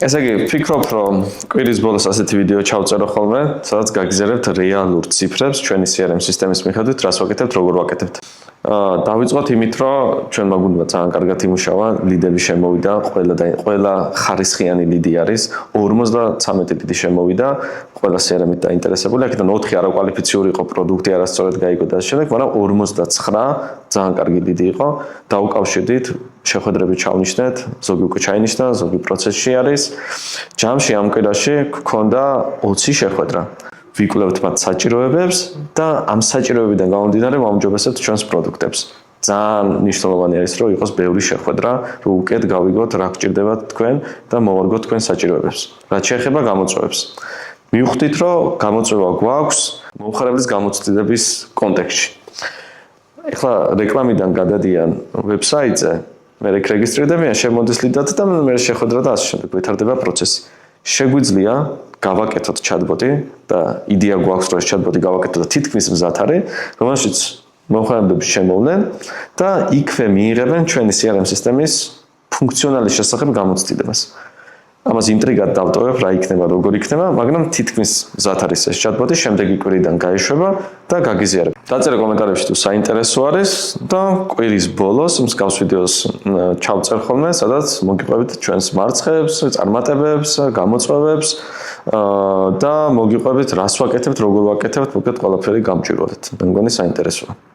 ესე იგი, ვფიქრობ, რომ კვირის ბოლოს ასეთი ვიდეო ჩავწერო ხოლმე, სადაც გაგიზიარებთ რეალურ ციფრებს ჩვენი CRM სისტემის მიხედვით, რას ვაკეთებთ, როგორ ვაკეთებთ. დავიწყოთ იმით, რომ ჩვენ მაგუნდა ძალიან კარგად იმუშავა, ლიდები შემოვიდა, ყველა ხარისხიანი ლიდი არის, 53 ლიდი შემოვიდა, ყველა CRM-ით დაინტერესებული, აქედან 4 არაკვალიფიციური იყო პროდუქტი, არასწორად გაიგო და შემდეგ, მაგრამ 59 ძალიან კარგი ლიდი იყო, დაუკავშირდით, შეხვედრები ჩავნიშნეთ, ზოგი უკვე ჩაინიშნა, ზოგი პროცესში არის. ჯამში ამ კვირაში გქონდა 20 შეხვედრა. ვიკვლევთ მათ საჭიროებებს და ამ საჭიროებიდან გამომდინარე ვაუმჯობესებთ ჩვენს პროდუქტებს. ძალიან მნიშვნელოვანი არის, რომ იყოს ბევრი შეხვედრა, რომ უკეთ გავიგოთ, რა გჭირდებათ თქვენ და მოვარგოთ თქვენ საჭიროებებს. რაც შეეხება გამოწვევებს. მივხვდით, რომ გამოწვევა გვაქვს მომხმარებლის გამოცდილების კონტექსტში. ეხლა რეკლამიდან გადადიან ვებსაიტზე, მე რეგისტრირდებიან, შემოდის ლიდად და მე შეხვედრა და ასე შემდეგ ვითარდება პროცესი. შეგვიძლია გავაკეთოთ ჩატბოტი და იდეა გვაქვს, რომ ეს ჩატბოტი გავაკეთოთ და თითქმის მზად არის, რომელშიც მომხმარებლები შემოვდნენ და იქვე მიიღებენ ჩვენი CRM სისტემის ფუნქციონალის შესახებ გამოცდილებას. ამას ინტრიგად დავტოვებ, რა იქნება, როგორ იქნება, მაგრამ თითქმის მზად არის ეს ჩატბოტი, შემდეგი კვირიდან გაიშვება და გაგიზიარებ. დაწერე კომენტარებში თუ საინტერესო არის და კვირის ბოლოს მსგავს ვიდეოს ჩავწერ ხოლმე, სადაც მოგიყვებით ჩვენს მარცხებს, წარმატებებს, გამოწვევებს და მოგიყვებით, რას ვაკეთებთ, როგორ ვაკეთებთ, მოკლედ ყველაფერი გამჭირვალეთ. მე მგონი საინტერესოა.